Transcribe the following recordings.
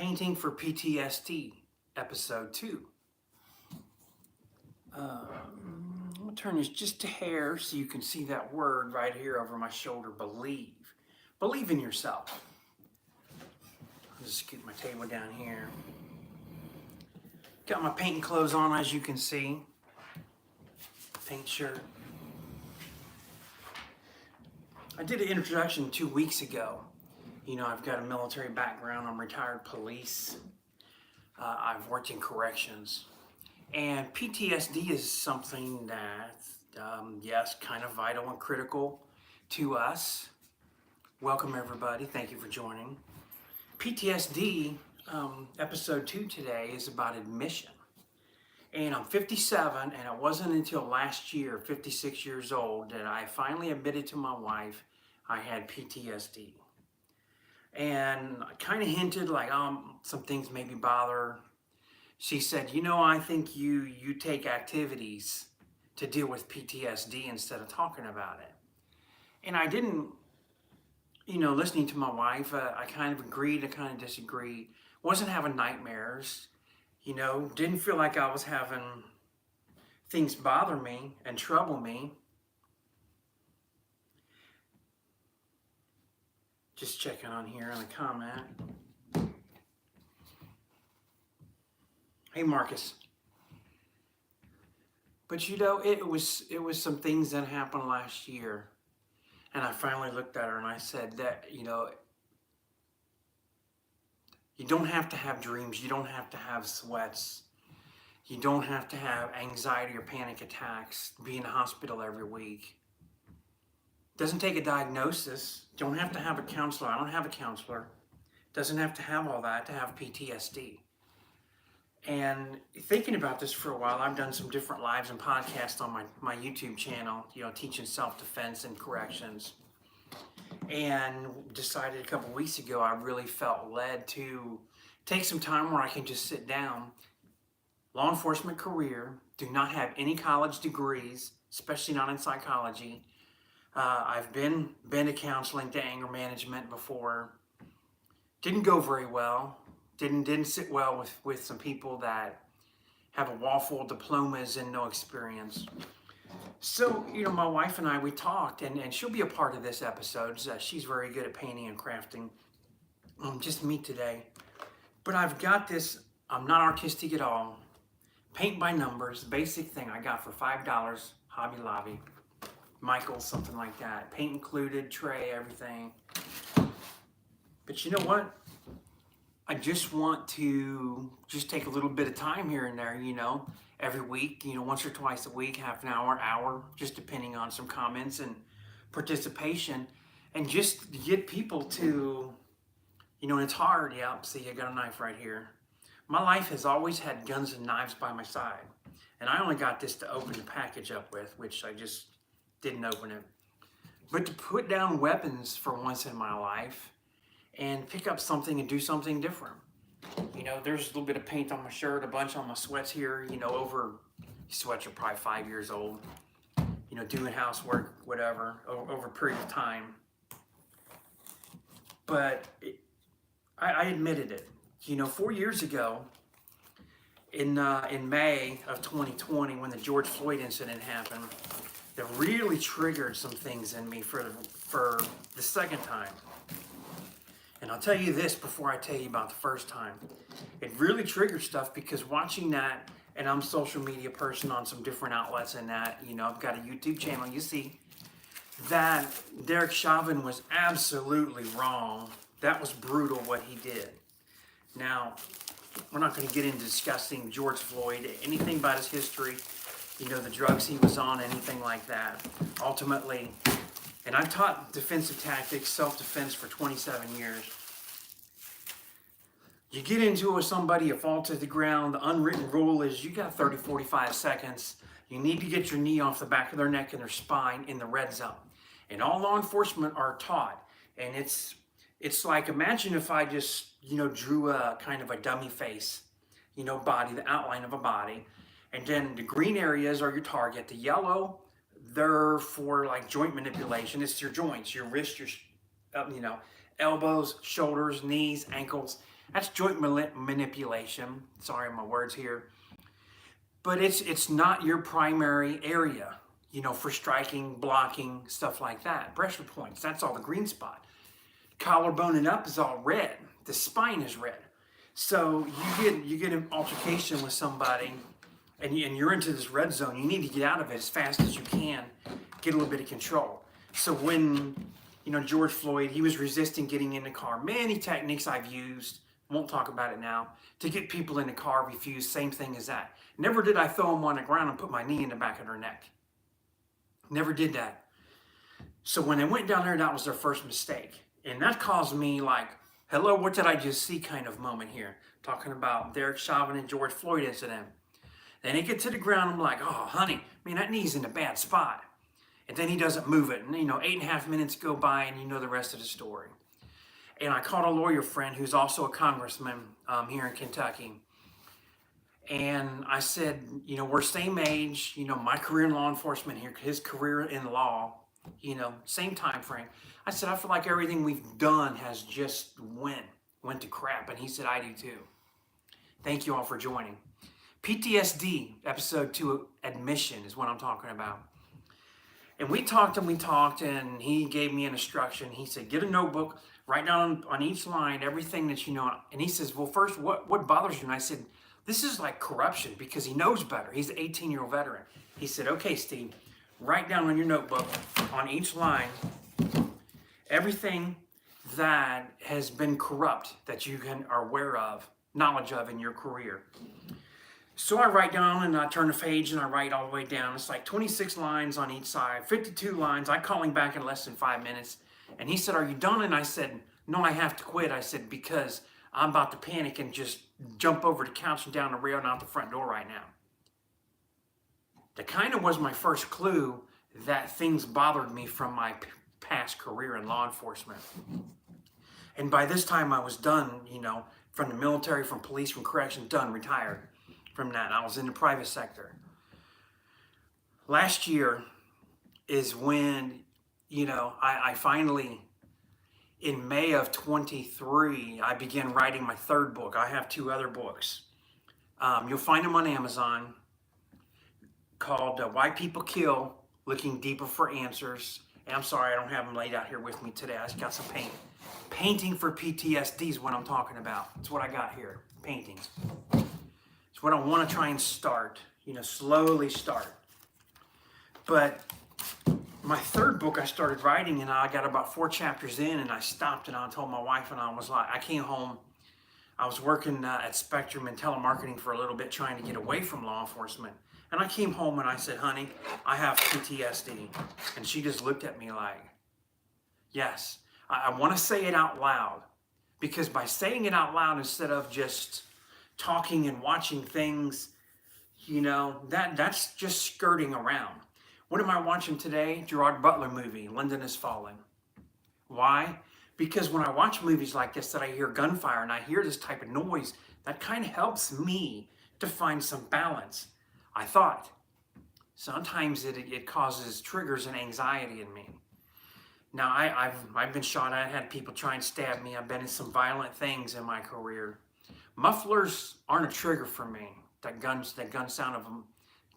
Painting for PTSD, episode 2. I'm going to turn this just a hair so you can see that word right here over my shoulder, believe. Believe in yourself. I'll just get my table down here. Got my painting clothes on, as you can see. Paint shirt. I did an introduction 2 weeks ago. You know, I've got a military background. I'm retired police. I've worked in corrections. And PTSD is something that, yes, kind of vital and critical to us. Welcome, everybody. Thank you for joining. PTSD, episode 2 today is about admission. And I'm 57, and it wasn't until last year, 56 years old, that I finally admitted to my wife I had PTSD. And I kind of hinted like, some things maybe bother her. She said, you know, I think you take activities to deal with PTSD instead of talking about it. And I didn't, listening to my wife, I kind of agreed, I kind of disagreed. Wasn't having nightmares, didn't feel like I was having things bother me and trouble me. Just checking on here on the comment. Hey, Marcus. But it was some things that happened last year. And I finally looked at her and I said that, you don't have to have dreams. You don't have to have sweats. You don't have to have anxiety or panic attacks, be in the hospital every week. Doesn't take a diagnosis. Don't have to have a counselor. I don't have a counselor. Doesn't have to have all that to have PTSD. And thinking about this for a while, I've done some different lives and podcasts on my YouTube channel, teaching self-defense and corrections. And decided a couple weeks ago, I really felt led to take some time where I can just sit down. Law enforcement career, do not have any college degrees, especially not in psychology. I've been to counseling, to anger management before. Didn't go very well. Didn't sit well with some people that have a wall full of diplomas and no experience. So, my wife and I, we talked, and she'll be a part of this episode. She's very good at painting and crafting. Just me today. But I've got this, I'm not artistic at all. Paint by numbers, basic thing I got for $5, Hobby Lobby. Michael's, something like that. Paint included, tray, everything. But you know what? I just want to just take a little bit of time here and there, every week, once or twice a week, half an hour, just depending on some comments and participation, and just get people to, and it's hard. Yeah, see, I got a knife right here. My life has always had guns and knives by my side, and I only got this to open the package up with, which I just didn't open it. But to put down weapons for once in my life and pick up something and do something different. There's a little bit of paint on my shirt, a bunch on my sweats here, sweats are probably 5 years old, doing housework, whatever, over a period of time. But I admitted it. 4 years ago, in May of 2020, when the George Floyd incident happened, that really triggered some things in me for the second time. And I'll tell you this before I tell you about the first time. It really triggered stuff because watching that, and I'm a social media person on some different outlets and that, I've got a YouTube channel, you see, that Derek Chauvin was absolutely wrong. That was brutal what he did. Now, we're not going to get into discussing George Floyd, anything about his history, the drugs he was on, anything like that. Ultimately, and I've taught defensive tactics, self-defense for 27 years. You get into it with somebody, you fall to the ground, the unwritten rule is you got 30, 45 seconds. You need to get your knee off the back of their neck and their spine in the red zone. And all law enforcement are taught. And it's like, imagine if I just, drew a kind of a dummy face, body, the outline of a body. And then the green areas are your target. The yellow, they're for like joint manipulation. It's your joints, your wrist, your elbows, shoulders, knees, ankles. That's joint manipulation. Sorry, my words here. But it's not your primary area, for striking, blocking, stuff like that. Pressure points, that's all the green spot. Collarbone and up is all red. The spine is red. So you get an altercation with somebody, and you're into this red zone. You need to get out of it as fast as you can, get a little bit of control. So when George Floyd, he was resisting getting in the car. Many techniques I've used, won't talk about it now, to get people in the car refused. Same thing as that. Never did I throw them on the ground and put my knee in the back of their neck. Never did that. So when they went down there, that was their first mistake. And that caused me like, hello, what did I just see kind of moment here. Talking about Derek Chauvin and George Floyd incident. Then he gets to the ground, I'm like, oh, honey, man, that knee's in a bad spot. And then he doesn't move it. And, 8.5 minutes go by and you know the rest of the story. And I called a lawyer friend who's also a congressman here in Kentucky. And I said, we're same age, my career in law enforcement here, his career in law, same time frame. I said, I feel like everything we've done has just went to crap. And he said, I do too. Thank you all for joining. PTSD, episode 2, admission is what I'm talking about. And we talked, and he gave me an instruction. He said, get a notebook, write down on each line everything that you know. And he says, well, first, what bothers you? And I said, this is like corruption, because he knows better. He's an 18-year-old veteran. He said, okay, Steve, write down on your notebook on each line everything that has been corrupt that you are aware of, knowledge of in your career. So I write down and I turn the page and I write all the way down. It's like 26 lines on each side, 52 lines. I call him back in less than 5 minutes. And he said, are you done? And I said, no, I have to quit. I said, because I'm about to panic and just jump over the couch and down the rail and out the front door right now. That kind of was my first clue that things bothered me from my past career in law enforcement. And by this time I was done, from the military, from police, from corrections, done, retired from that. I was in the private sector. Last year is when, I finally, in May of 23, I began writing my third book. I have 2 other books. You'll find them on Amazon, called Why People Kill, Looking Deeper for Answers. And I'm sorry, I don't have them laid out here with me today. I just got some paint. Painting for PTSD is what I'm talking about. It's what I got here, paintings. It's what I want to try and start, slowly start. But my third book I started writing, and I got about 4 chapters in, and I stopped, and I told my wife, and I was like, I came home. I was working at Spectrum in telemarketing for a little bit, trying to get away from law enforcement. And I came home and I said, honey, I have PTSD. And she just looked at me like, yes, I want to say it out loud. Because by saying it out loud instead of just talking and watching things, that's just skirting around. What am I watching today? Gerard Butler movie, London is Falling. Why? Because when I watch movies like this, that I hear gunfire and I hear this type of noise, that kind of helps me to find some balance. I thought. Sometimes it causes triggers and anxiety in me. Now, I've been shot at, had people try and stab me. I've been in some violent things in my career. Mufflers aren't a trigger for me. That gun sound of them,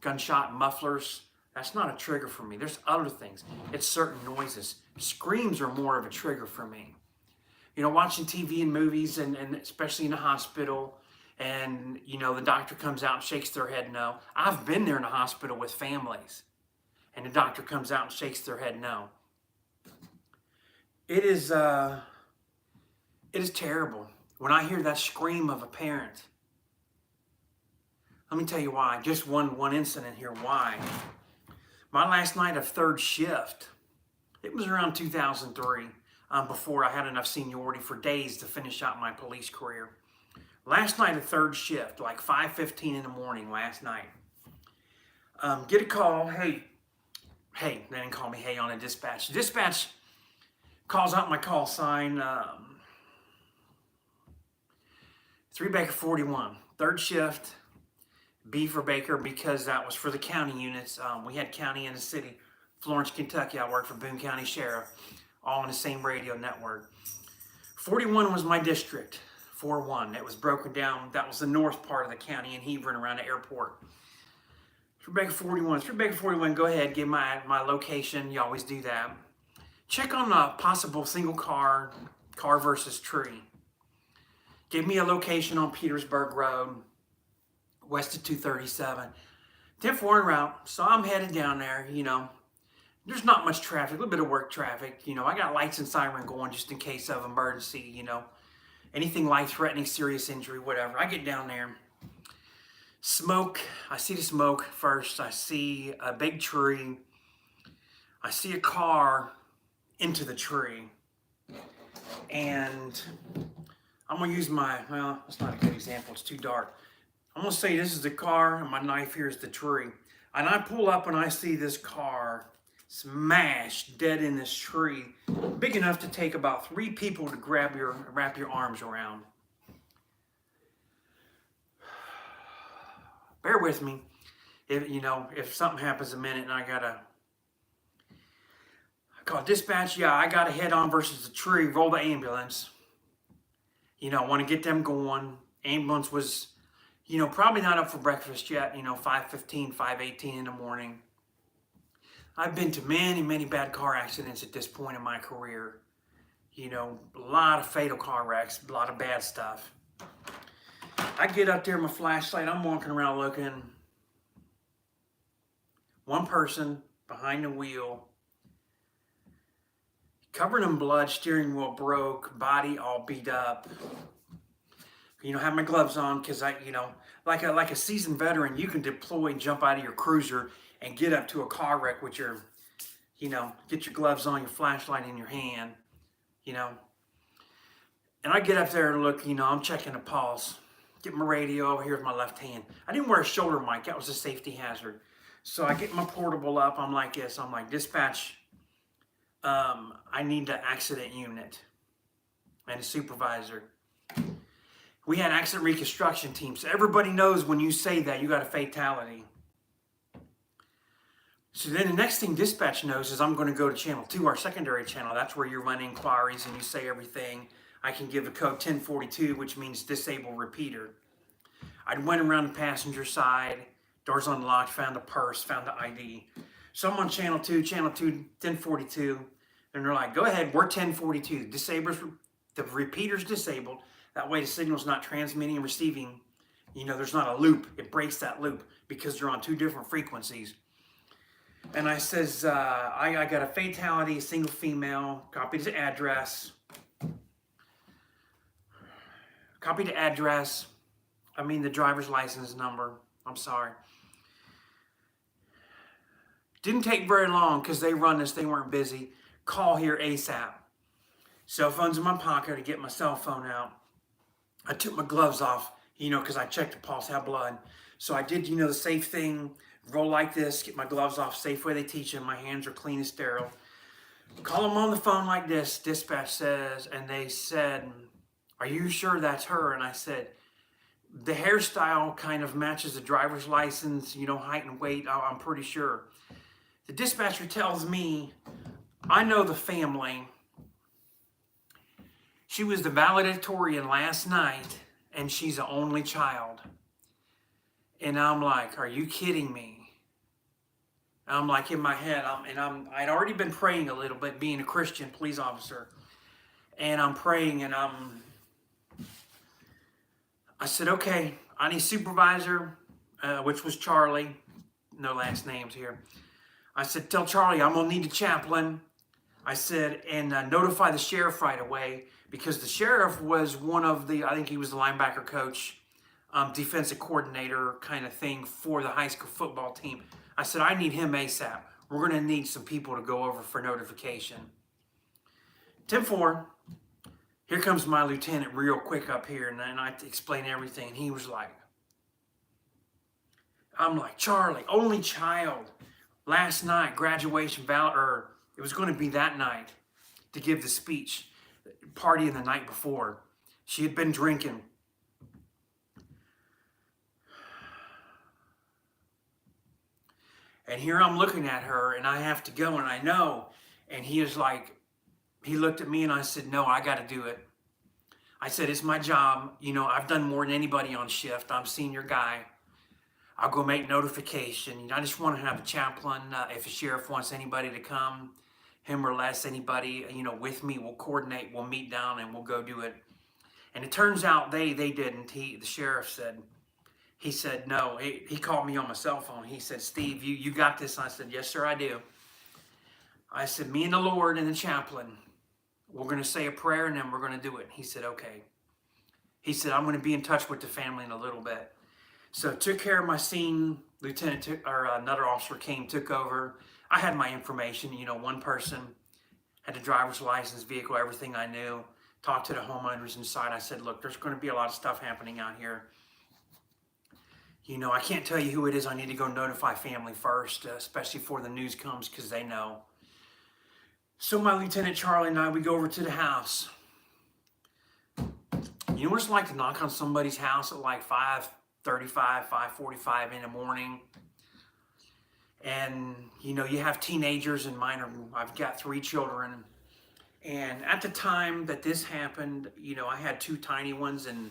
gunshot mufflers, that's not a trigger for me. There's other things. It's certain noises. Screams are more of a trigger for me. Watching TV and movies, and especially in the hospital, and, the doctor comes out and shakes their head no. I've been there in a hospital with families, and the doctor comes out and shakes their head no. It is terrible when I hear that scream of a parent. Let me tell you why. Just one incident here. Why? My last night of third shift, it was around 2003, before I had enough seniority for days to finish out my police career. Last night of third shift, like 5:15 in the morning last night. Get a call, hey, they didn't call me hey on a dispatch. Dispatch calls out my call sign, 3 Baker 41, third shift, B for Baker, because that was for the county units. We had county in the city, Florence, Kentucky. I worked for Boone County Sheriff, all on the same radio network. 41 was my district. 41. It was broken down. That was the north part of the county in Hebron around the airport. It's Rebecca 41. It's Rebecca 41. Go ahead, give my location. You always do that. Check on a possible single car versus tree. Give me a location on Petersburg Road, west of 237. 10-4 en route. So I'm headed down there, you know. There's not much traffic, a little bit of work traffic. You know, I got lights and siren going just in case of emergency, you know. Anything life-threatening, serious injury, whatever. I get down there. Smoke. I see the smoke first. I see a big tree. I see a car into the tree. And I'm going to use well, it's not a good example. It's too dark. I'm going to say this is the car and my knife here is the tree. And I pull up and I see this car smashed dead in this tree, big enough to take about 3 people to wrap your arms around. Bear with me. If something happens a minute and I call dispatch, yeah, I gotta head on versus the tree, roll the ambulance. I want to get them going. Ambulance was, probably not up for breakfast yet, 5:15, 5:18 in the morning. I've been to many, many bad car accidents at this point in my career. A lot of fatal car wrecks, a lot of bad stuff. I get up there with my flashlight, I'm walking around looking. One person behind the wheel, covered in blood, steering wheel broke, body all beat up. Have my gloves on because like a seasoned veteran, you can deploy and jump out of your cruiser and get up to a car wreck with your, get your gloves on, your flashlight in your hand, And I get up there and look, I'm checking the pulse, get my radio over here with my left hand. I didn't wear a shoulder mic, that was a safety hazard. So I get my portable up, I'm like this, dispatch, I need the accident unit and a supervisor. We had accident reconstruction teams. So everybody knows when you say that, you got a fatality. So then the next thing dispatch knows is I'm going to go to channel 2, our secondary channel. That's where you run inquiries and you say everything. I can give a code 1042, which means disable repeater. I went around the passenger side, doors unlocked, found a purse, found the ID. So I'm on channel 2, 1042. And they're like, go ahead, we're 1042. The repeater's disabled. That way the signal's not transmitting and receiving. There's not a loop. It breaks that loop because they're on 2 different frequencies. And I says, I got a fatality, a single female, copied the address. The driver's license number. I'm sorry. Didn't take very long because they run this, they weren't busy. Call here ASAP. Cell phone's in my pocket to get my cell phone out. I took my gloves off, because I checked the pulse, had blood. So I did, the safe thing, roll like this, get my gloves off, safe way they teach you. My hands are clean and sterile. Call them on the phone like this, dispatch says, and they said, are you sure that's her? And I said, the hairstyle kind of matches the driver's license, height and weight, I'm pretty sure. The dispatcher tells me, I know the family. She was the valedictorian last night, and she's the only child. And I'm like, are you kidding me? I'm like in my head, I'd already been praying a little bit, being a Christian police officer. And I'm praying, and I said, okay, I need supervisor, which was Charlie. No last names here. I said, tell Charlie I'm going to need a chaplain. I said, and notify the sheriff right away, because the sheriff was one of I think he was the linebacker coach, defensive coordinator kind of thing for the high school football team. I said, I need him ASAP. We're going to need some people to go over for notification. 10-4, here comes my lieutenant real quick up here, and then I explain everything. And he was like, I'm like, Charlie, only child. Last night, graduation, it was going to be that night to give the speech, partying the night before. She had been drinking. And here I'm looking at her, and I have to go, and I know. And he is like, he looked at me, and I said, no, I got to do it. I said, it's my job. You know, I've done more than anybody on shift. I'm senior guy. I'll go make notification. I just want to have a chaplain. If a sheriff wants anybody to come, him or less, anybody, you know, with me, we'll coordinate, we'll meet down and we'll go do it. And it turns out they didn't. The sheriff said, he said, no. He called me on my cell phone. He said, Steve, you got this? And I said, yes, sir, I do. I said, me and the Lord and the chaplain, we're going to say a prayer and then we're going to do it. He said, okay. He said, I'm going to be in touch with the family in a little bit. So took care of my scene. Another officer came, took over. I had my information, you know, one person had the driver's license, vehicle, everything I knew. Talked to the homeowners inside. I said, look, there's going to be a lot of stuff happening out here. You know, I can't tell you who it is. I need to go notify family first, especially before the news comes, because they know. So my Lieutenant Charlie and I, we go over to the house. You know what it's like to knock on somebody's house at like 5:35, 5:45 in the morning? And, you know, you have teenagers, and I've got 3 children. And at the time that this happened, you know, I had 2 tiny ones, and,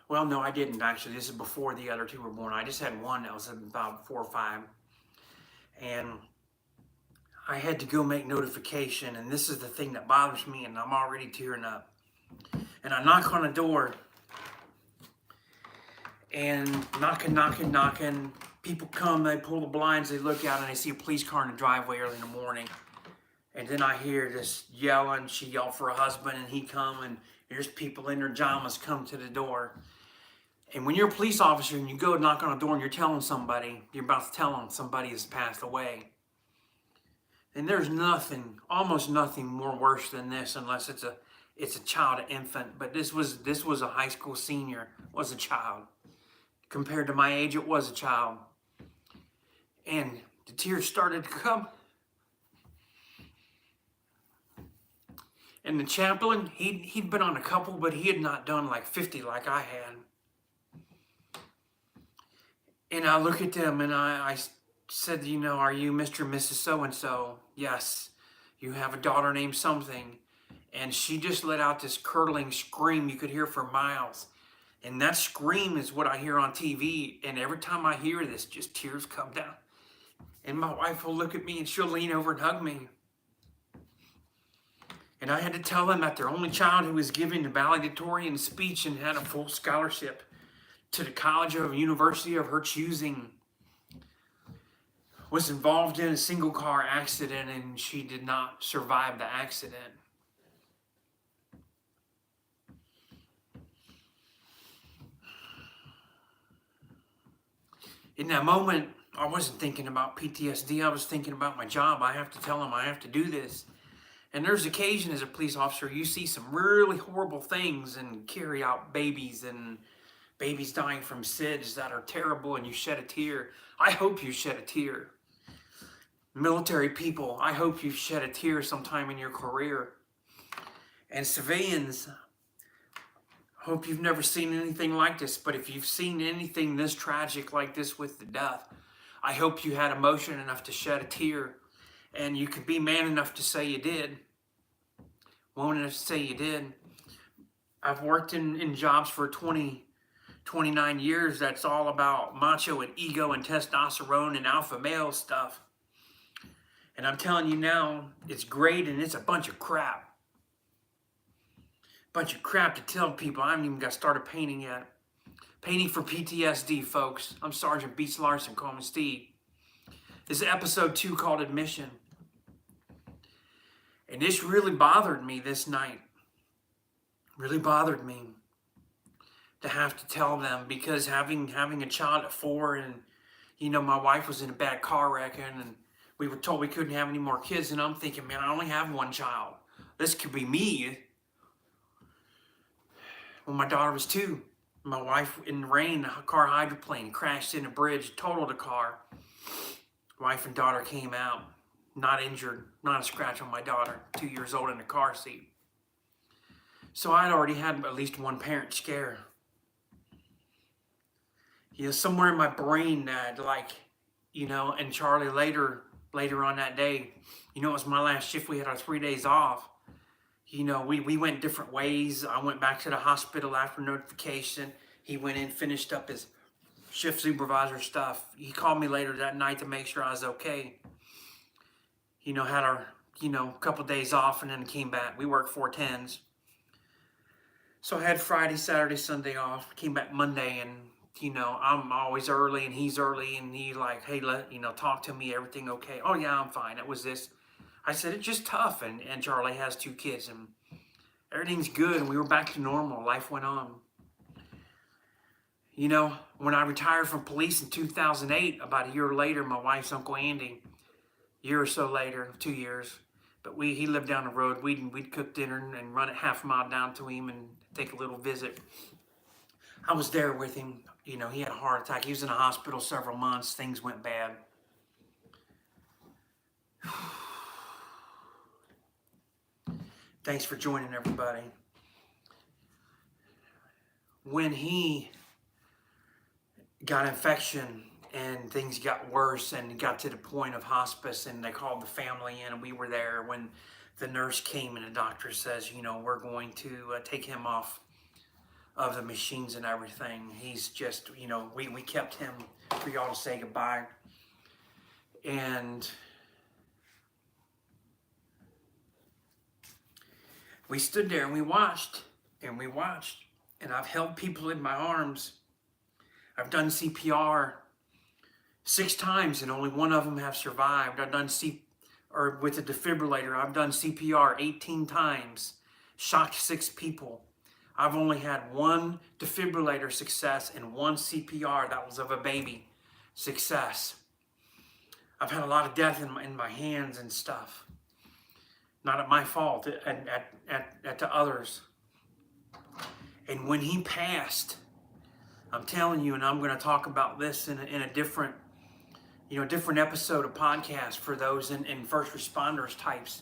well, no, I didn't actually. This is before the other 2 were born. I just had one that was about 4 or 5. And I had to go make notification, and this is the thing that bothers me, and I'm already tearing up. And I knock on the door, and knocking. People come, they pull the blinds, they look out, and they see a police car in the driveway early in the morning. And then I hear this yelling. She yelled for a husband, and he come, and there's people in their pajamas come to the door. And when you're a police officer and you go knock on a door and you're telling somebody, you're about to tell them somebody has passed away. And there's nothing, almost nothing more worse than this, unless it's a child, an infant. But this was a high school senior, was a child. Compared to my age, it was a child. And the tears started to come. And the chaplain, he'd been on a couple, but he had not done like 50 like I had. And I look at them and I said, you know, are you Mr. and Mrs. So-and-so? Yes. You have a daughter named something. And she just let out this curdling scream you could hear for miles. And that scream is what I hear on TV. And every time I hear this, just tears come down. And my wife will look at me and she'll lean over and hug me. And I had to tell them that their only child who was given the valedictorian speech and had a full scholarship to the college or university of her choosing was involved in a single car accident, and she did not survive the accident. In that moment, I wasn't thinking about PTSD. I was thinking about my job. I have to tell them I have to do this. And there's occasion as a police officer, you see some really horrible things and carry out babies and babies dying from SIDS that are terrible, and you shed a tear. I hope you shed a tear. Military people, I hope you've shed a tear sometime in your career. And civilians, I hope you've never seen anything like this, but if you've seen anything this tragic like this with the death, I hope you had emotion enough to shed a tear, and you could be man enough to say you did, woman enough to say you did. I've worked in jobs for 29 years that's all about macho and ego and testosterone and alpha male stuff. And I'm telling you now, it's great, and it's a bunch of crap. Bunch of crap to tell people. I haven't even got started painting yet. Painting for PTSD, folks. I'm Sergeant Beats Larson, call me Steve. This is episode 2 called Admission. And this really bothered me this night. Really bothered me to have to tell them, because having a child at 4, and, you know, my wife was in a bad car wreck, and we were told we couldn't have any more kids, and I'm thinking, man, I only have 1 child. This could be me. When my daughter was 2, my wife, in the rain, a car hydroplane crashed in a bridge, totaled the car. Wife and daughter came out, not injured, not a scratch on my daughter, 2 years old in the car seat. So I'd already had at least 1 parent scare. You know, somewhere in my brain that, like, you know, and Charlie later on that day, you know, it was my last shift. We had our 3 days off. We went different ways. I went back to the hospital after notification. He went in, finished up his shift supervisor stuff. He called me later that night to make sure I was okay. Had our, couple days off and then came back. We worked 4 10s. So I had Friday, Saturday, Sunday off. Came back Monday, and I'm always early and he's early, and he like, hey, talk to me. Everything okay? Oh yeah, I'm fine. It was this. I said, it's just tough. And Charlie has 2 kids and everything's good. And we were back to normal. Life went on. When I retired from police in 2008, about a year later, my wife's Uncle Andy, a year or so later, 2 years, but he lived down the road. We'd cook dinner and run it half a mile down to him and take a little visit. I was there with him. He had a heart attack. He was in the hospital several months. Things went bad. Thanks for joining, everybody. When he got infection and things got worse and got to the point of hospice, and they called the family in, and we were there when the nurse came and the doctor says, we're going to take him off of the machines and everything. He's just, we kept him for y'all to say goodbye. And we stood there and we watched, and I've held people in my arms. I've done CPR 6 times and only 1 of them have survived. I've done with a defibrillator, I've done CPR 18 times, shocked 6 people. I've only had 1 defibrillator success and 1 CPR, that was of a baby, success. I've had a lot of death in my hands and stuff. Not at my fault, at to others. And when he passed, I'm telling you, and I'm going to talk about this in a different, different episode of podcast for those in first responders types.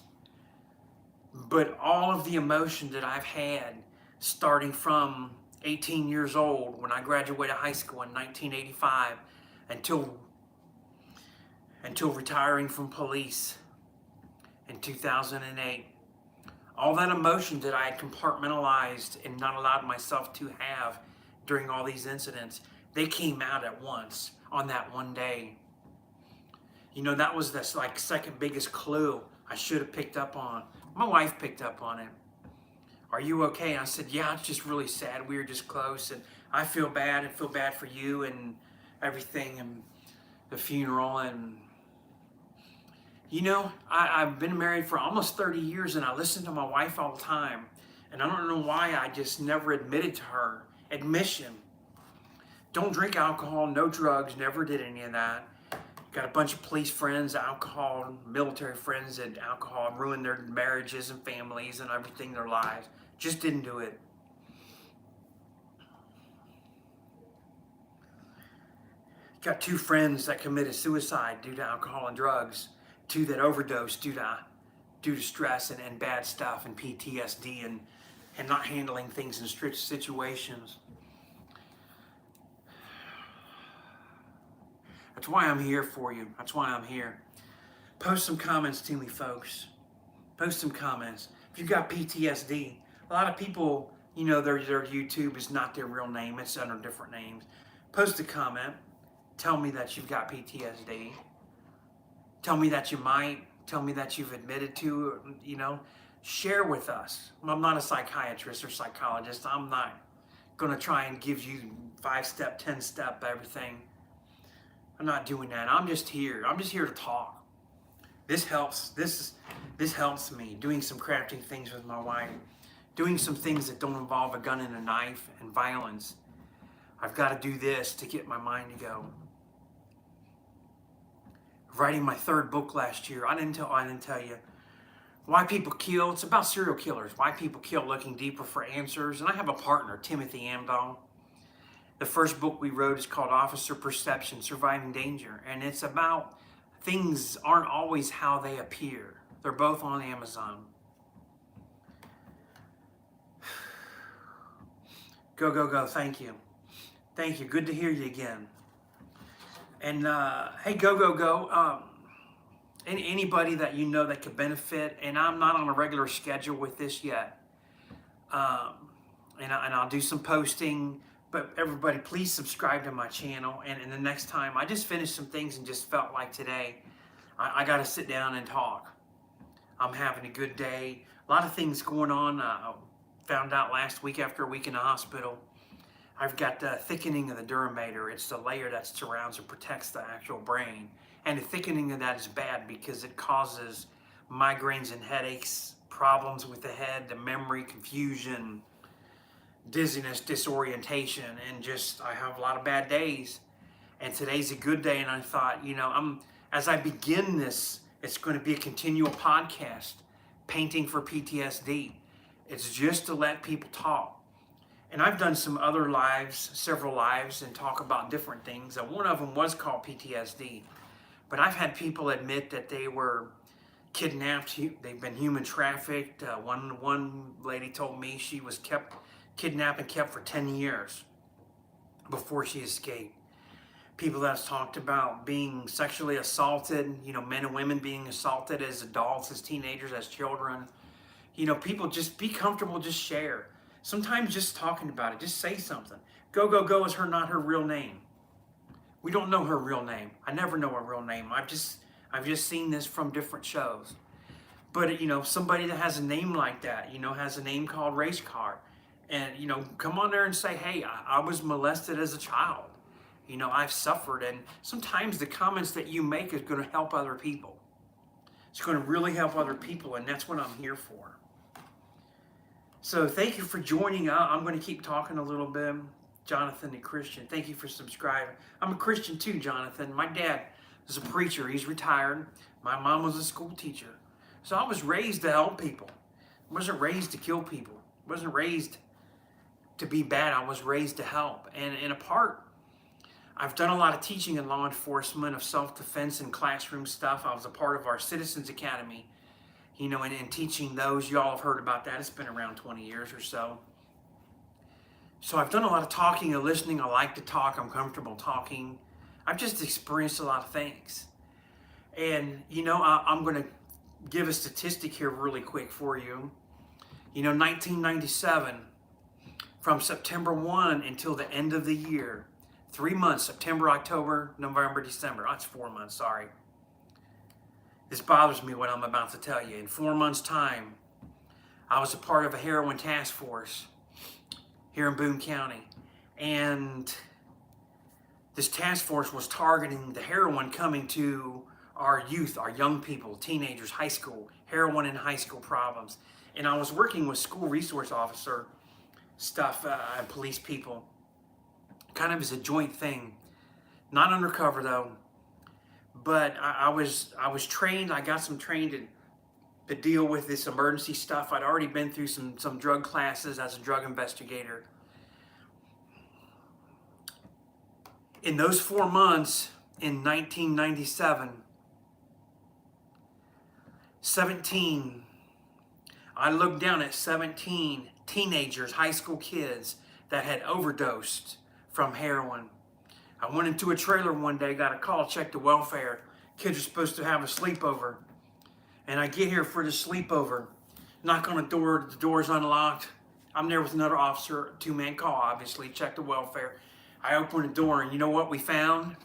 But all of the emotion that I've had starting from 18 years old when I graduated high school in 1985 until retiring from police in 2008. All that emotion that I had compartmentalized and not allowed myself to have during all these incidents, they came out at once on that one day. That was the second biggest clue I should have picked up on. My wife picked up on it. Are you okay? And I said, yeah, it's just really sad. We were just close, and I feel bad. I feel bad for you and everything, and the funeral. And I've been married for almost 30 years, and I listen to my wife all the time, and I don't know why I just never admitted to her. Admission. Don't drink alcohol, no drugs, never did any of that. Got a bunch of police friends, alcohol, military friends, and alcohol ruined their marriages and families and everything, their lives. Just didn't do it. Got 2 friends that committed suicide due to alcohol and drugs. 2 that overdosed due to stress and bad stuff and PTSD and not handling things in strict situations. That's why I'm here for you. That's why I'm here. Post some comments to me, folks. Post some comments. If you've got PTSD, a lot of people, their YouTube is not their real name. It's under different names. Post a comment. Tell me that you've got PTSD. Tell me that you might. Tell me that you've admitted to, share with us. I'm not a psychiatrist or psychologist. I'm not going to try and give you 5-step, 10-step everything. I'm not doing that. I'm just here. I'm just here to talk. This helps. This helps me. Doing some crafting things with my wife. Doing some things that don't involve a gun and a knife and violence. I've got to do this to get my mind to go. Writing my 3rd book last year. I didn't tell you why people kill. It's about serial killers. Why people kill, looking deeper for answers. And I have a partner, Timothy Amdahl. The first book we wrote is called Officer Perception, Surviving Danger. And it's about things aren't always how they appear. They're both on Amazon. Go, go, go. Thank you. Thank you. Good to hear you again. And hey, go, go, go. and anybody that you know that could benefit. And I'm not on a regular schedule with this yet. And I'll do some posting, but everybody please subscribe to my channel. And the next time, I just finished some things and just felt like today, I got to sit down and talk. I'm having a good day. A lot of things going on. Found out last week after a week in the hospital, I've got the thickening of the dura mater. It's the layer that surrounds and protects the actual brain. And the thickening of that is bad because it causes migraines and headaches, problems with the head, the memory, confusion, dizziness, disorientation, and just I have a lot of bad days. And today's a good day, and I thought, as I begin this, it's going to be a continual podcast, Painting for PTSD. It's just to let people talk. And I've done some other lives, several lives, and talk about different things. And one of them was called PTSD. But I've had people admit that they were kidnapped. They've been human trafficked. One lady told me she was kidnapped and kept for 10 years before she escaped. People that's talked about being sexually assaulted, men and women being assaulted as adults, as teenagers, as children. People just be comfortable, just share. Sometimes just talking about it, just say something. Go is not her real name. We don't know her real name. I never know her real name. I've just seen this from different shows. But somebody that has a name like that, has a name called race card, and come on there and say, hey, I was molested as a child. I've suffered, and sometimes the comments that you make is going to help other people. It's going to really help other people, and that's what I'm here for. So thank you for joining. I'm going to keep talking a little bit. Jonathan, the Christian. Thank you for subscribing. I'm a Christian too, Jonathan. My dad was a preacher. He's retired. My mom was a school teacher. So I was raised to help people. I wasn't raised to kill people. I wasn't raised to be bad. I was raised to help. And in a part, I've done a lot of teaching in law enforcement of self-defense and classroom stuff. I was a part of our Citizens Academy, and teaching those. You all have heard about that. It's been around 20 years or so. So I've done a lot of talking and listening. I like to talk. I'm comfortable talking. I've just experienced a lot of things. And, I'm going to give a statistic here really quick for you. 1997, from September 1 until the end of the year, 3 months, September, October, November, December. That's 4 months, sorry. This bothers me what I'm about to tell you. In 4 months' time, I was a part of a heroin task force here in Boone County. And this task force was targeting the heroin coming to our youth, our young people, teenagers, high school, heroin and high school problems. And I was working with school resource officer stuff and police people, kind of as a joint thing. Not undercover though, but I was trained. I got some trained to deal with this emergency stuff. I'd already been through some drug classes as a drug investigator. In those 4 months in 1997, I looked down at 17 teenagers, high school kids that had overdosed from heroin. I went into a trailer one day, got a call, checked the welfare. Kids are supposed to have a sleepover. And I get here for the sleepover, knock on the door's unlocked. I'm there with another officer, two-man call, obviously, check the welfare. I open the door, and you know what we found?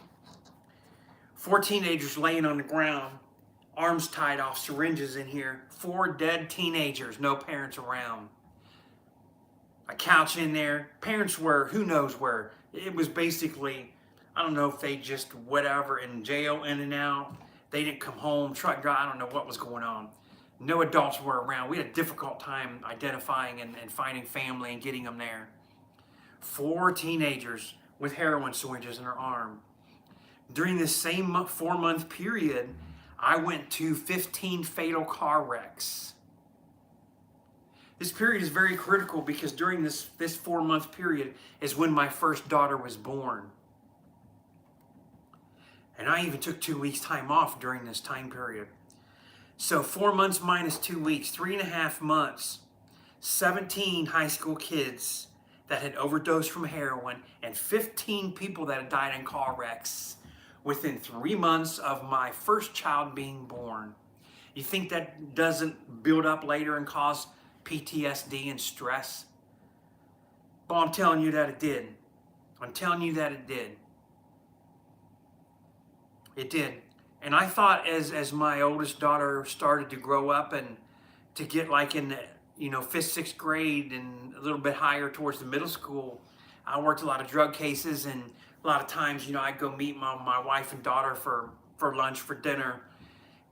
4 teenagers laying on the ground, arms tied off, syringes in here. 4 dead teenagers, no parents around. A couch in there. Parents were, who knows where. It was basically, I don't know if they just whatever, in jail, in and out. They didn't come home, truck drive, I don't know what was going on. No adults were around. We had a difficult time identifying and finding family and getting them there. 4 teenagers with heroin syringes in their arm. During this same 4-month period, I went to 15 fatal car wrecks. This period is very critical because during this 4-month period is when my first daughter was born. And I even took 2 weeks time off during this time period. So 4 months minus 2 weeks, 3.5 months, 17 high school kids that had overdosed from heroin and 15 people that had died in car wrecks within 3 months of my first child being born. You think that doesn't build up later and cause PTSD and stress? Well, I'm telling you that it did. I'm telling you that it did. It did. And I thought as my oldest daughter started to grow up and to get like in the, 5th, 6th grade and a little bit higher towards the middle school, I worked a lot of drug cases, and a lot of times, I'd go meet my wife and daughter for lunch, for dinner.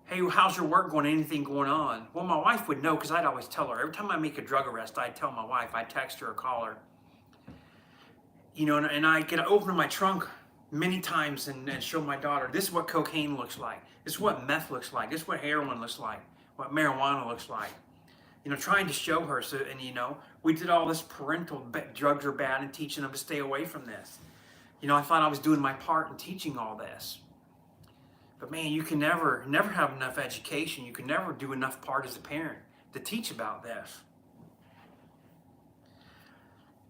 Hey, how's your work going? Anything going on? Well, my wife would know because I'd always tell her. Every time I make a drug arrest, I'd tell my wife. I'd text her or call her. And I could open my trunk many times and show my daughter, this is what cocaine looks like. This is what meth looks like. This is what heroin looks like. What marijuana looks like. Trying to show her. So, and we did all this parental drugs are bad and teaching them to stay away from this. I thought I was doing my part in teaching all this. But man, you can never have enough education. You can never do enough part as a parent to teach about this.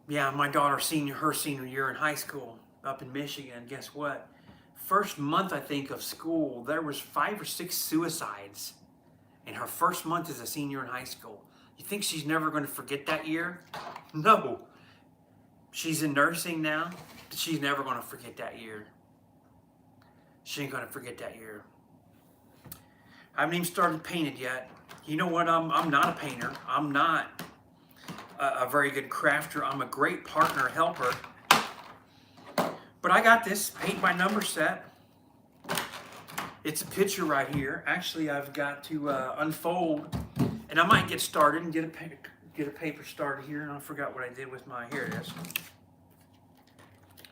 Yeah, my daughter her senior year in high school up in Michigan, guess what? First month, I think, of school, there was 5 or 6 suicides in her first month as a senior in high school. You think she's never going to forget that year? No. She's in nursing now, but she's never going to forget that year. She ain't going to forget that year. I haven't even started painted yet. You know what? I'm not a painter. I'm not a very good crafter. I'm a great partner, helper. But I got this paint by number set. It's a picture right here. Actually, I've got to unfold, and I might get started and get a paper started here. And I forgot what I did with my. Here it is.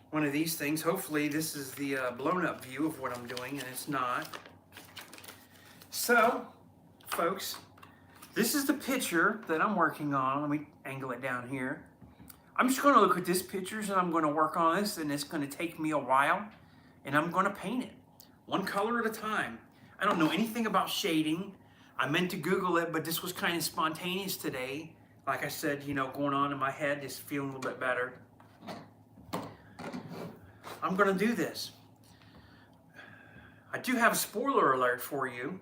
One of these things. Hopefully, this is the blown up view of what I'm doing, and it's not. So, folks, this is the picture that I'm working on. Let me angle it down here. I'm just going to look at this pictures, and I'm going to work on this, and it's going to take me a while, and I'm going to paint it. One color at a time. I don't know anything about shading. I meant to Google it, but this was kind of spontaneous today. Like I said, going on in my head, just feeling a little bit better. I'm going to do this. I do have a spoiler alert for you.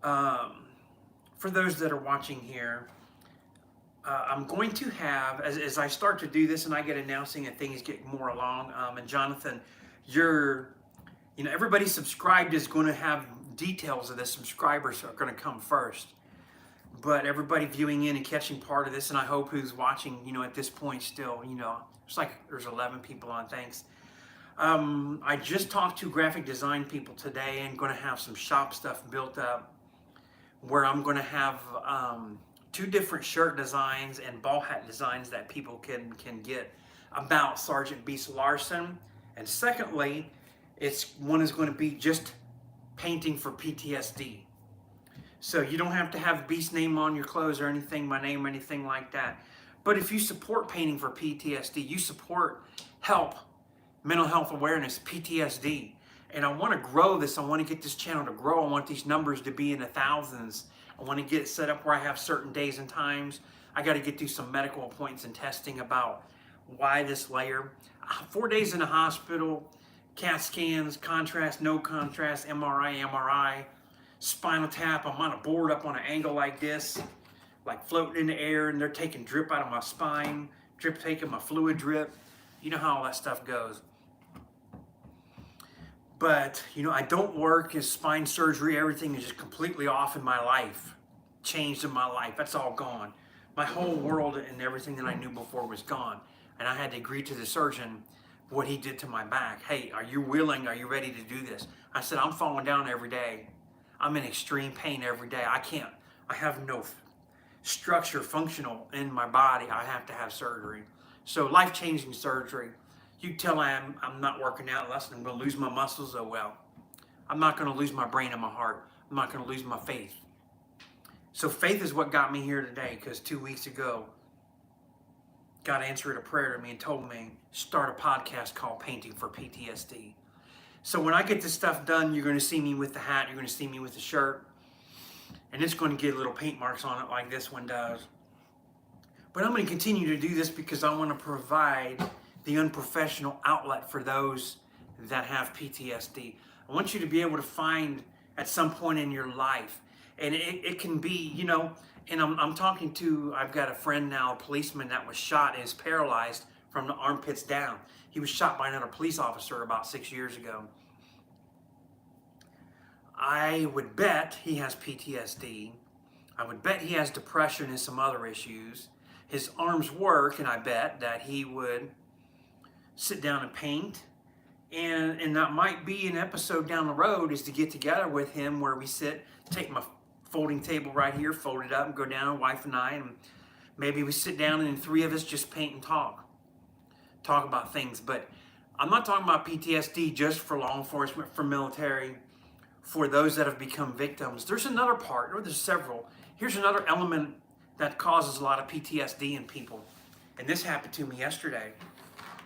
For those that are watching here, I'm going to have, as I start to do this and I get announcing and things get more along, and Jonathan, everybody subscribed is going to have details of this. Subscribers are going to come first. But everybody viewing in and catching part of this, and I hope who's watching, at this point still, there's 11 people on, thanks. I just talked to graphic design people today and going to have some shop stuff built up where I'm going to have 2 different shirt designs and ball hat designs that people can get about Sergeant Beast Larson. And secondly, one is going to be just painting for PTSD. So you don't have to have Beast name on your clothes or anything, my name or anything like that. But if you support painting for PTSD, you support mental health awareness, PTSD. And I want to grow this. I want to get this channel to grow. I want these numbers to be in the thousands. I want to get it set up where I have certain days and times. I got to get through some medical appointments and testing about why this layer. 4 days in the hospital, CAT scans, contrast, no contrast, MRI, spinal tap. I'm on a board up on an angle like this, like floating in the air, and they're taking drip out of my spine, taking my fluid drip. You know how all that stuff goes. But, I don't work as spine surgery. Everything is just completely off in my life. Changed in my life. That's all gone. My whole world and everything that I knew before was gone. And I had to agree to the surgeon what he did to my back. Hey, are you willing? Are you ready to do this? I said, I'm falling down every day. I'm in extreme pain every day. I have no structure functional in my body. I have to have surgery. So life-changing surgery. You tell I'm not working out less than I'm going to lose my muscles. Oh well. I'm not going to lose my brain and my heart. I'm not going to lose my faith. So faith is what got me here today, because 2 weeks ago, God answered a prayer to me and told me, start a podcast called Painting for PTSD. So when I get this stuff done, you're going to see me with the hat. You're going to see me with the shirt. And it's going to get little paint marks on it like this one does. But I'm going to continue to do this because I want to provide the unprofessional outlet for those that have PTSD. I want you to be able to find at some point in your life, and it can be, and I'm talking to, I've got a friend now, a policeman that was shot and is paralyzed from the armpits down. He was shot by another police officer about 6 years ago. I would bet he has PTSD. I would bet he has depression and some other issues. His arms work, and I bet that he would sit down and paint. And that might be an episode down the road, is to get together with him where we sit, take my folding table right here, fold it up and go down, wife and I, and maybe we sit down and the three of us just paint and talk about things. But I'm not talking about PTSD just for law enforcement, for military, for those that have become victims. There's another part, or there's several. Here's another element that causes a lot of PTSD in people. And this happened to me yesterday.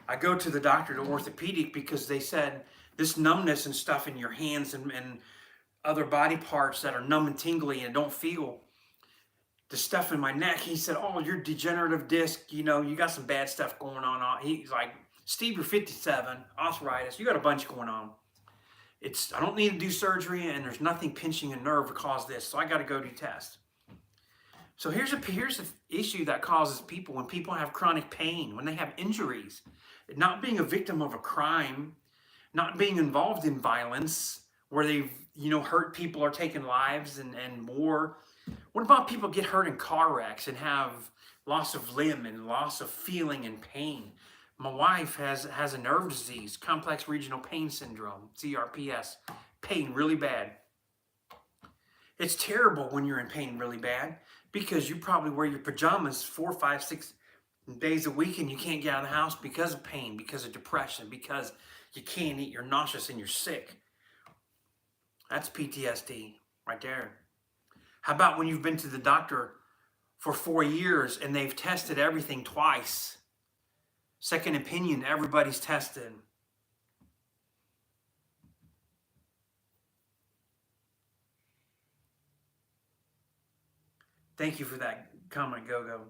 I go to the doctor, to orthopedic, because they said this numbness and stuff in your hands and other body parts that are numb and tingly and don't feel, the stuff in my neck. He said, oh, your degenerative disc, you got some bad stuff going on. He's like, Steve, you're 57, arthritis, you got a bunch going on. I don't need to do surgery, and there's nothing pinching a nerve to cause this, so I got to go do tests. So here's the issue that causes people when people have chronic pain, when they have injuries, not being a victim of a crime, not being involved in violence where they've hurt people or taken lives and more. What about people get hurt in car wrecks and have loss of limb and loss of feeling and pain? My wife has a nerve disease, complex regional pain syndrome, CRPS, pain really bad. It's terrible when you're in pain really bad, because you probably wear your pajamas 4, 5, 6 days a week and you can't get out of the house because of pain, because of depression, because you can't eat, you're nauseous and you're sick. That's PTSD right there. How about when you've been to the doctor for 4 years and they've tested everything twice? Second opinion, everybody's tested. Thank you for that comment, Go-Go.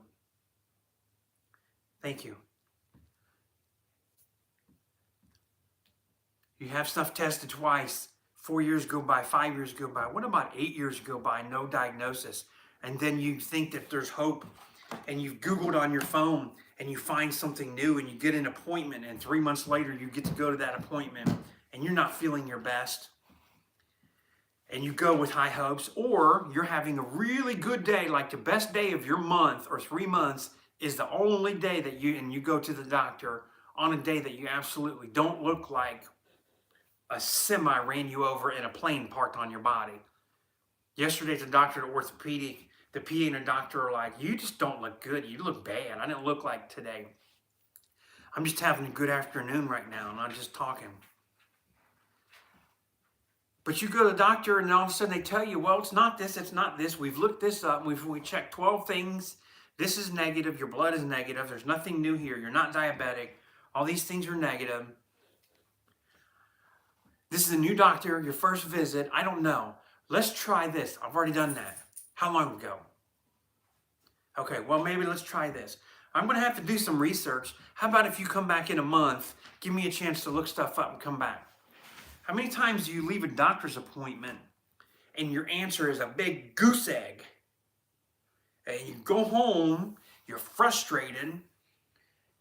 Thank you. You have stuff tested twice. 4 years go by, 5 years go by. What about 8 years go by, no diagnosis? And then you think that there's hope, and you've Googled on your phone and you find something new and you get an appointment, and 3 months later you get to go to that appointment and you're not feeling your best. And you go with high hopes, or you're having a really good day, like the best day of your month or 3 months is the only day that you go to the doctor on a day that you absolutely don't look like a semi ran you over in a plane parked on your body. Yesterday at the doctor at orthopedic, the PA and the doctor are like, you just don't look good. You look bad. I didn't look like today. I'm just having a good afternoon right now, and I'm just talking. But you go to the doctor and all of a sudden they tell you, well, it's not this, it's not this. We've looked this up. We checked 12 things. This is negative. Your blood is negative. There's nothing new here. You're not diabetic. All these things are negative. This is a new doctor, your first visit. I don't know. Let's try this. I've already done that. How long ago? Okay, well, maybe let's try this. I'm going to have to do some research. How about if you come back in a month, give me a chance to look stuff up and come back? How many times do you leave a doctor's appointment and your answer is a big goose egg? And you go home, you're frustrated.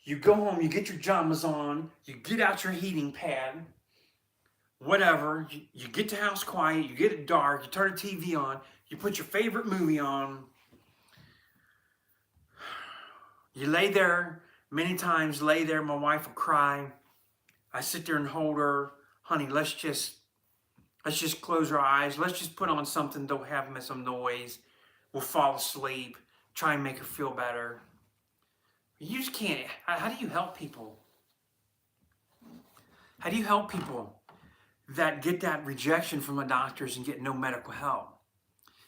You go home, you get your pajamas on, you get out your heating pad, whatever. You get the house quiet, you get it dark, you turn the TV on, you put your favorite movie on. You lay there, many times lay there, my wife will cry. I sit there and hold her. Honey, let's just close our eyes. Let's just put on something, don't have some noise. We'll fall asleep, try and make her feel better. You just can't. How do you help people? How do you help people that get that rejection from the doctors and get no medical help?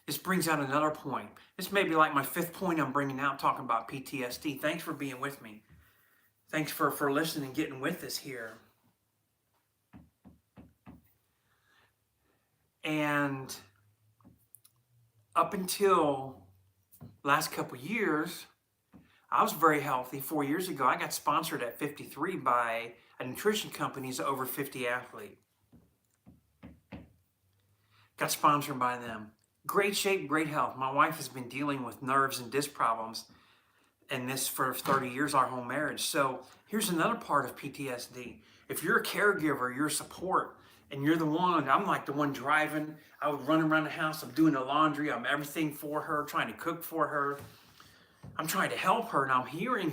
This brings out another point. This may be like my 5th point I'm bringing out, talking about PTSD. Thanks for being with me. Thanks for listening and getting with us here. And up until last couple years, I was very healthy 4 years ago. I got sponsored at 53 by a nutrition company's over 50 athlete. Got sponsored by them. Great shape, great health. My wife has been dealing with nerves and disc problems, and this for 30 years, our whole marriage. So here's another part of PTSD. If you're a caregiver, you're support, and you're the one, I'm like the one driving. I would run around the house. I'm doing the laundry. I'm everything for her, trying to cook for her. I'm trying to help her, and I'm hearing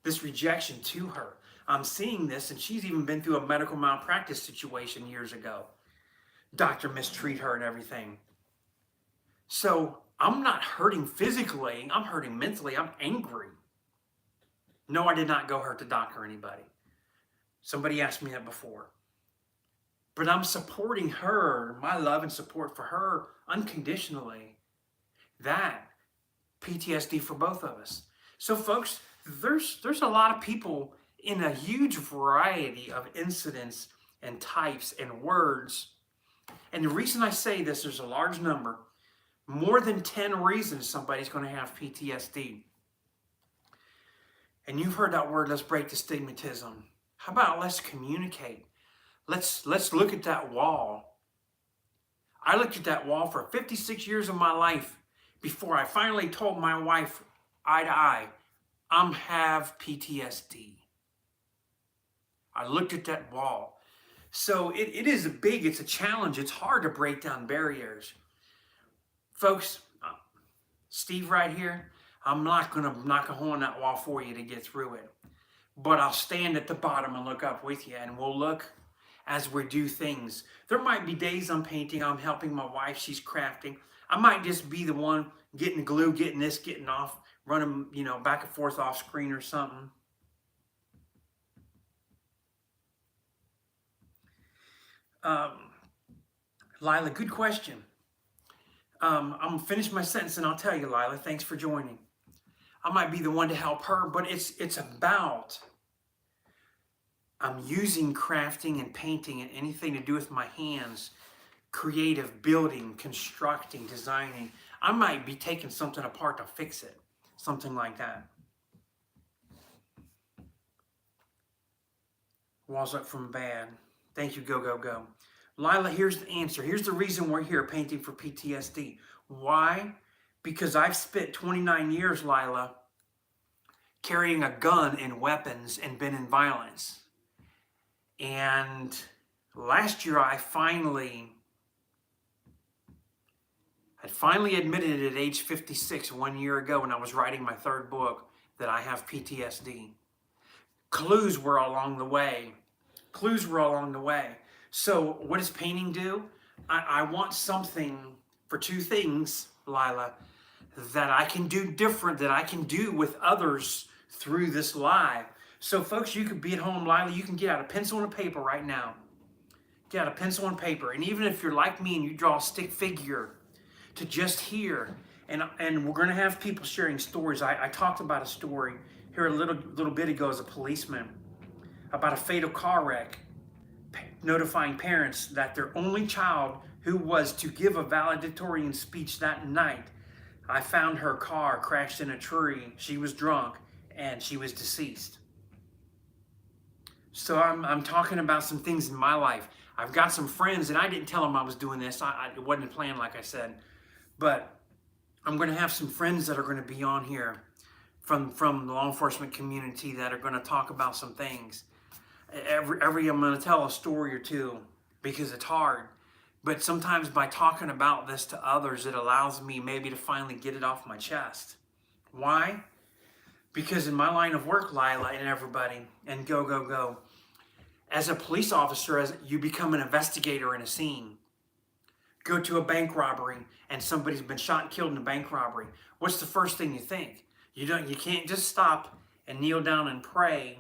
this rejection to her. I'm seeing this, and she's even been through a medical malpractice situation years ago. Doctor mistreat her and everything. So I'm not hurting physically, I'm hurting mentally, I'm angry. No, I did not go hurt the doctor or anybody. Somebody asked me that before. But I'm supporting her, my love and support for her unconditionally. That PTSD for both of us. So folks, there's a lot of people in a huge variety of incidents and types and words. And the reason I say this, there's a large number, more than 10 reasons somebody's going to have PTSD. And you've heard that word, let's break the stigmatism. How about let's communicate? Let's look at that wall. I looked at that wall for 56 years of my life before I finally told my wife eye to eye, I have PTSD. I looked at that wall. So it is it's a challenge. It's hard to break down barriers. Folks, Steve right here, I'm not going to knock a hole in that wall for you to get through it. But I'll stand at the bottom and look up with you, and we'll look as we do things. There might be days I'm painting, I'm helping my wife, she's crafting. I might just be the one getting glue, getting this, getting off, running, back and forth off screen or something. Lila, good question. I'm going to finish my sentence and I'll tell you, Lila, thanks for joining. I might be the one to help her, but it's about, I'm using crafting and painting and anything to do with my hands, creative, building, constructing, designing. I might be taking something apart to fix it, something like that. Walls up from bad. Thank you, go, go, go. Lila, here's the answer. Here's the reason we're here painting for PTSD. Why? Because I've spent 29 years, Lila, carrying a gun and weapons and been in violence. And last year I finally admitted at age 56, 1 year ago when I was writing my third book, that I have PTSD. Clues were along the way. So what does painting do? I want something for two things, Lila, that I can do different, that I can do with others through this live. So folks, you could be at home, Lila, you can get out a pencil and a paper right now. Get out a pencil and paper. And even if you're like me and you draw a stick figure to just here, and we're going to have people sharing stories. I talked about a story here a little bit ago as a policeman about a fatal car wreck, notifying parents that their only child, who was to give a valedictorian speech that night, I found her car crashed in a tree. She was drunk and she was deceased. So I'm talking about some things in my life. I've got some friends, and I didn't tell them I was doing this. It wasn't planned, like I said. But I'm going to have some friends that are going to be on here from the law enforcement community that are going to talk about some things. I'm going to tell a story or two because it's hard. But sometimes by talking about this to others, it allows me maybe to finally get it off my chest. Why? Because in my line of work, Lila and everybody, and go, go, go, as a police officer, as you become an investigator in a scene, go to a bank robbery and somebody's been shot and killed in a bank robbery. What's the first thing you think? You can't just stop and kneel down and pray,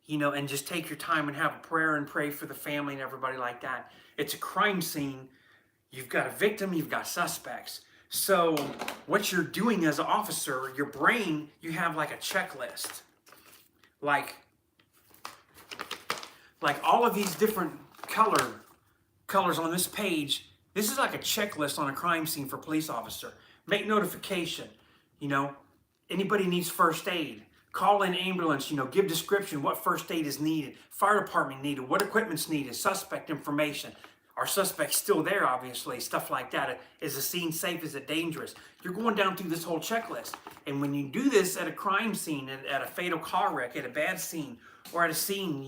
and just take your time and have a prayer and pray for the family and everybody like that. It's a crime scene. You've got a victim, you've got suspects. So what you're doing as an officer, your brain, you have like a checklist. Like all of these different colors on this page, this is like a checklist on a crime scene for police officer. Make notification, Anybody needs first aid, call an ambulance, give description, what first aid is needed, fire department needed, what equipment's needed, suspect information. Our suspect's still there, obviously, stuff like that. Is the scene safe? Is it dangerous? You're going down through this whole checklist. And when you do this at a crime scene, at a fatal car wreck, at a bad scene, or at a scene,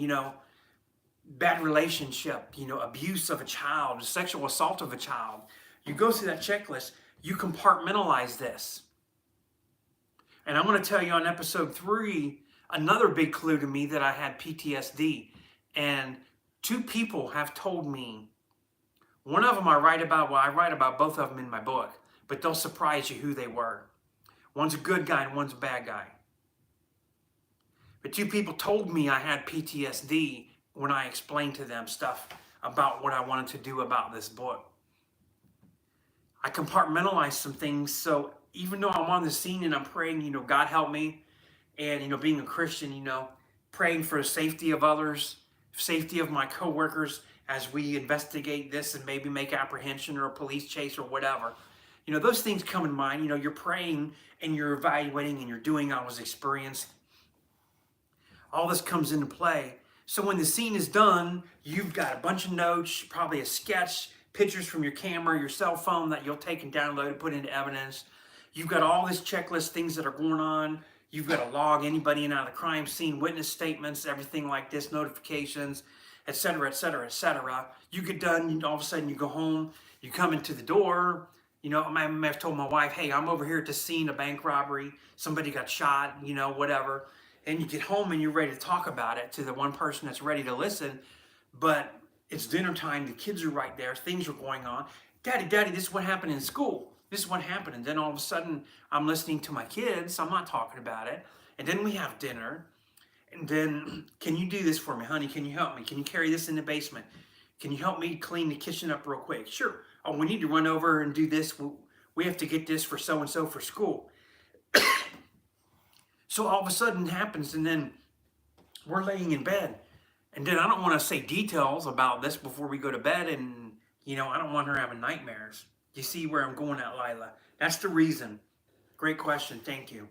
bad relationship, abuse of a child, sexual assault of a child, you go through that checklist, you compartmentalize this. And I'm going to tell you on episode 3, another big clue to me that I had PTSD. And 2 people have told me. One of them I write about both of them in my book, but they'll surprise you who they were. One's a good guy and one's a bad guy. But 2 people told me I had PTSD when I explained to them stuff about what I wanted to do about this book. I compartmentalized some things, so even though I'm on the scene and I'm praying, God help me, and, being a Christian, praying for the safety of others, safety of my coworkers, as we investigate this and maybe make apprehension or a police chase or whatever. Those things come in mind. You're praying and you're evaluating and you're doing all this experience. All this comes into play. So when the scene is done, you've got a bunch of notes, probably a sketch, pictures from your camera, your cell phone that you'll take and download and put into evidence. You've got all this checklist, things that are going on. You've got to log anybody in and out of the crime scene, witness statements, everything like this, notifications, et cetera, et cetera, et cetera. You get done, all of a sudden you go home, you come into the door, I may have told my wife, hey, I'm over here at the scene of bank robbery, somebody got shot, whatever. And you get home and you're ready to talk about it to the one person that's ready to listen, but it's dinner time, the kids are right there, things are going on. Daddy, this is what happened in school. This is what happened. And then all of a sudden I'm listening to my kids, I'm not talking about it. And then we have dinner. And then, can you do this for me, honey? Can you help me? Can you carry this in the basement? Can you help me clean the kitchen up real quick? Sure. Oh, we need to run over and do this. We have to get this for so-and-so for school. So all of a sudden it happens, and then we're laying in bed. And then I don't want to say details about this before we go to bed, and, I don't want her having nightmares. You see where I'm going at, Lila? That's the reason. Great question. Thank you.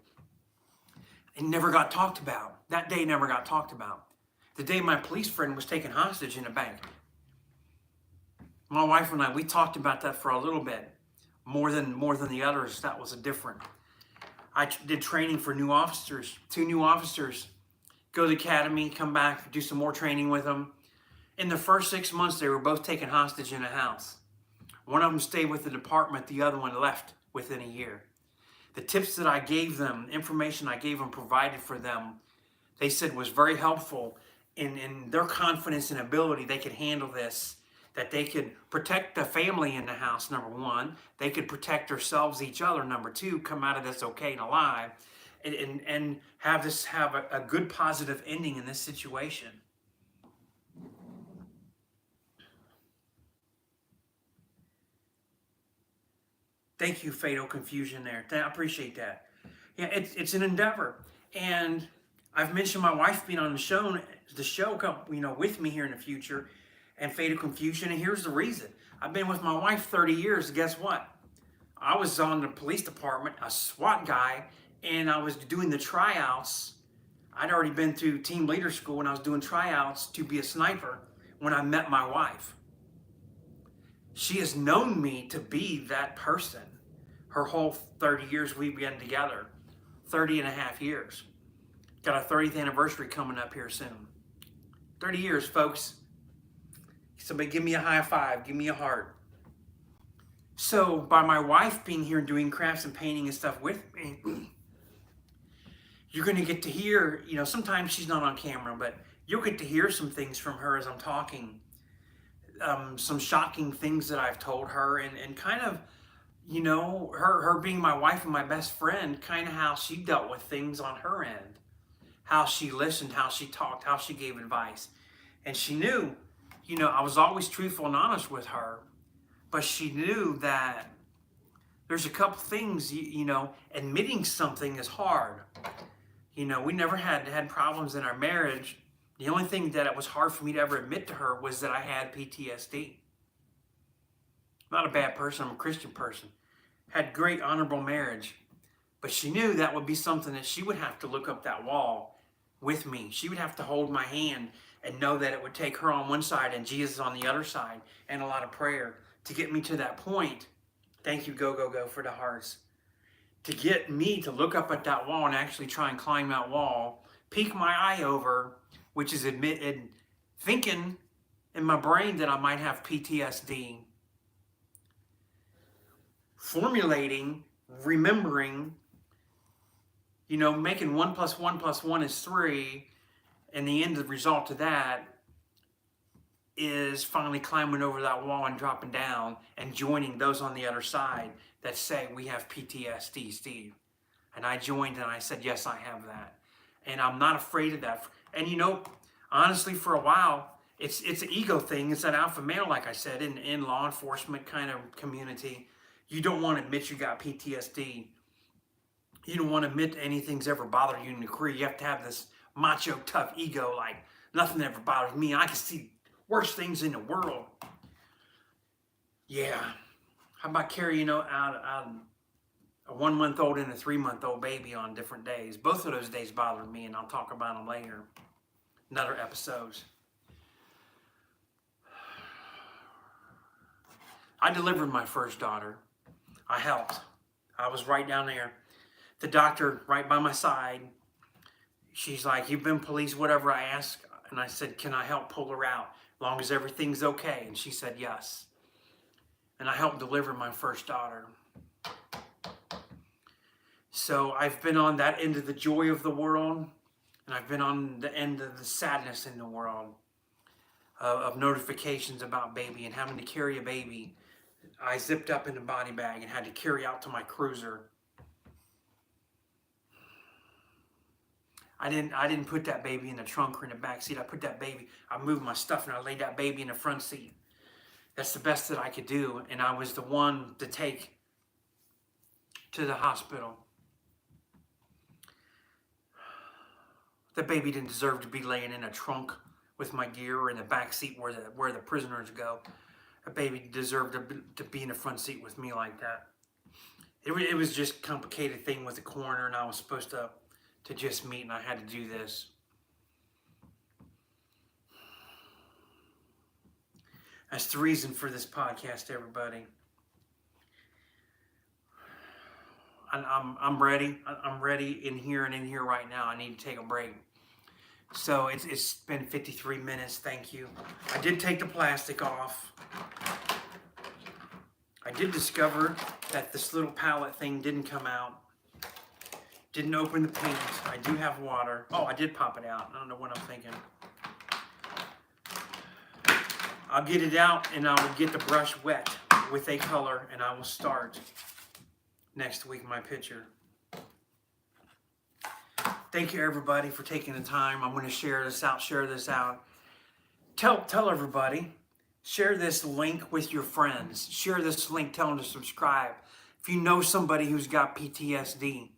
It never got talked about. That day never got talked about. The day my police friend was taken hostage in a bank. My wife and I, we talked about that for a little bit. More than the others, that was a different. I did training for new officers, 2 new officers. Go to the academy, come back, do some more training with them. In the first 6 months, they were both taken hostage in a house. One of them stayed with the department, the other one left within a year. The tips that I gave them, information I gave them, provided for them, they said was very helpful in their confidence and ability. They could handle this, that they could protect the family in the house, number 1. They could protect themselves, each other, number 2, come out of this okay and alive, and have a good positive ending in this situation. Thank you, Fatal Confusion there. I appreciate that. Yeah, it's an endeavor. And I've mentioned my wife being on the show with me here in the future, and Fatal Confusion, and here's the reason. I've been with my wife 30 years. Guess what? I was on the police department, a SWAT guy, and I was doing the tryouts. I'd already been through team leader school, and I was doing tryouts to be a sniper when I met my wife. She has known me to be that person her whole 30 years we've been together. 30 and a half years. Got our 30th anniversary coming up here soon. 30 years, folks. Somebody give me a high five. Give me a heart. So by my wife being here and doing crafts and painting and stuff with me, you're going to get to hear, sometimes she's not on camera, but you'll get to hear some things from her as I'm talking. Some shocking things that I've told her, and kind of, her being my wife and my best friend, kind of how she dealt with things on her end, how she listened, how she talked, how she gave advice. And she knew, I was always truthful and honest with her, but she knew that there's a couple things, admitting something is hard. We never had problems in our marriage. The only thing that it was hard for me to ever admit to her was that I had PTSD. I'm not a bad person, I'm a Christian person. Had great, honorable marriage. But she knew that would be something that she would have to look up that wall with me. She would have to hold my hand and know that it would take her on one side and Jesus on the other side, and a lot of prayer to get me to that point. Thank you, Go Go Go, for the hearts. To get me to look up at that wall and actually try and climb that wall, peek my eye over, which is thinking in my brain that I might have PTSD, formulating, remembering, making 1 + 1 + 1 is 3, and the end result of that is finally climbing over that wall and dropping down and joining those on the other side that say, we have PTSD, Steve. And I joined and I said, yes, I have that. And I'm not afraid of that. And honestly, for a while, it's an ego thing. It's that alpha male, like I said, in law enforcement kind of community. You don't want to admit you got PTSD. You don't want to admit anything's ever bothered you in the career. You have to have this macho, tough ego, like, nothing ever bothers me. I can see worse things in the world. Yeah. How about carrying out a 1-month-old and a 3-month-old baby on different days? Both of those days bothered me, and I'll talk about them later in other episodes. I delivered my first daughter. I helped. I was right down there. The doctor right by my side. She's like, you've been police, whatever I asked. And I said, can I help pull her out as long as everything's okay? And she said yes. And I helped deliver my first daughter. So I've been on that end of the joy of the world, and I've been on the end of the sadness in the world of notifications about baby and having to carry a baby. I zipped up in a body bag and had to carry out to my cruiser. I didn't put that baby in the trunk or in the back seat. I moved my stuff and I laid that baby in the front seat. That's the best that I could do. And I was the one to take to the hospital. The baby didn't deserve to be laying in a trunk with my gear or in the back seat where the prisoners go. A baby deserved to be in the front seat with me like that. It was just a complicated thing with the coroner, and I was supposed to just meet, and I had to do this. That's the reason for this podcast, everybody. I'm ready. I'm ready in here right now. I need to take a break. So it's been 53 minutes. Thank you. I did take the plastic off. I did discover that this little palette thing didn't come out. Didn't open the paint. I do have water. Oh, I did pop it out. I don't know what I'm thinking. I'll get it out and I will get the brush wet with a color, and I will start next week my picture. Thank you, everybody, for taking the time. I'm going to share this out. Tell everybody. Share this link with your friends. Share this link. Tell them to subscribe. If you know somebody who's got PTSD,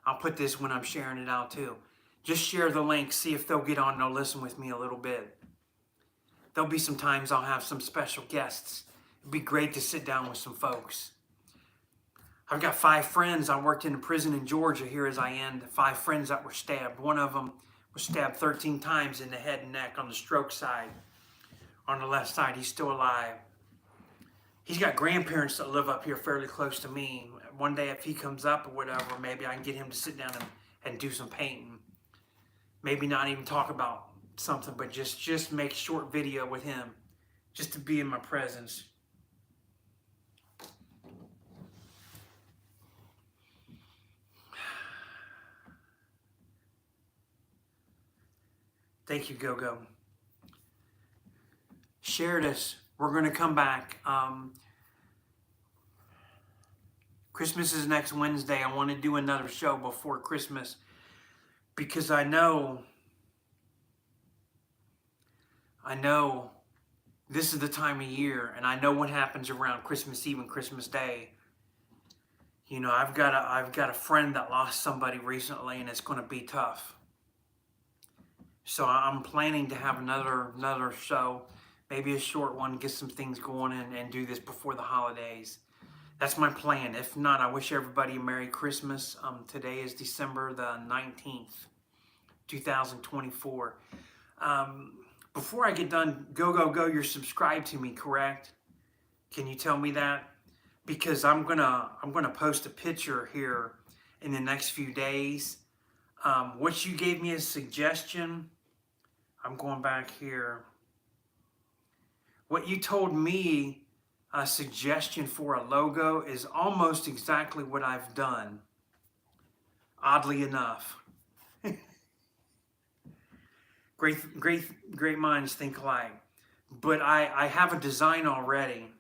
I'll put this when I'm sharing it out too. Just share the link. See if they'll get on and they'll listen with me a little bit. There'll be some times I'll have some special guests. It'd be great to sit down with some folks. I've got 5 friends. I worked in a prison in Georgia here as I end. 5 friends that were stabbed. One of them was stabbed 13 times in the head and neck on the stroke side. On the left side, he's still alive. He's got grandparents that live up here fairly close to me. One day if he comes up or whatever, maybe I can get him to sit down and do some painting. Maybe not even talk about something, but just make a short video with him. Just to be in my presence. Thank you, Go-Go. Share this. We're going to come back. Christmas is next Wednesday. I want to do another show before Christmas because I know this is the time of year, and I know what happens around Christmas Eve and Christmas Day. You know, I've got a friend that lost somebody recently, and it's going to be tough. So I'm planning to have another show, maybe a short one, get some things going and do this before the holidays. That's my plan. If not, I wish everybody a Merry Christmas. Today is December the 19th, 2024. Before I get done, go, you're subscribed to me, correct? Can you tell me that? Because I'm gonna post a picture here in the next few days. What you gave me a suggestion, I'm going back here. What you told me a suggestion for a logo is almost exactly what I've done, oddly enough. Great minds think alike. But I have a design already,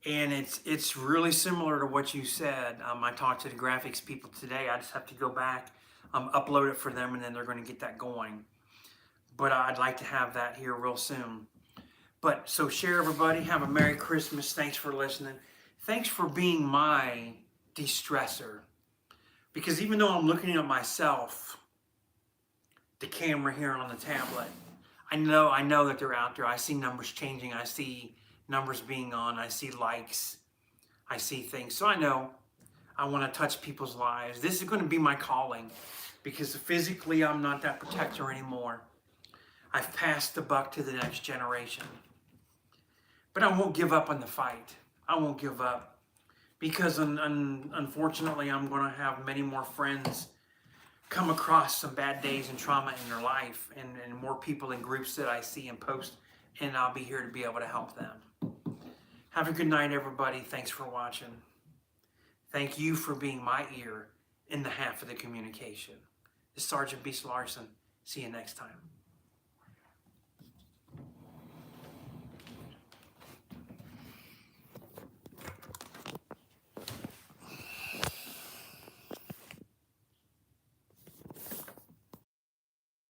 and it's really similar to what you said. I talked to the graphics people today. I just have to go back, upload it for them, and then they're going to get that going. But I'd like to have that here real soon. But so share, everybody. Have a Merry Christmas. Thanks for listening. Thanks for being my de-stressor. Because even though I'm looking at myself, the camera here on the tablet, I know that they're out there. I see numbers changing. I see numbers being on. I see likes. I see things. So I know I want to touch people's lives. This is going to be my calling, because physically I'm not that protector anymore. I've passed the buck to the next generation. But I won't give up on the fight. I won't give up, because unfortunately I'm going to have many more friends come across some bad days and trauma in their life, and more people in groups that I see and post, and I'll be here to be able to help them. Have a good night, everybody. Thanks for watching. Thank you for being my ear in the half of the communication. This is Sergeant Beast Larson. See you next time.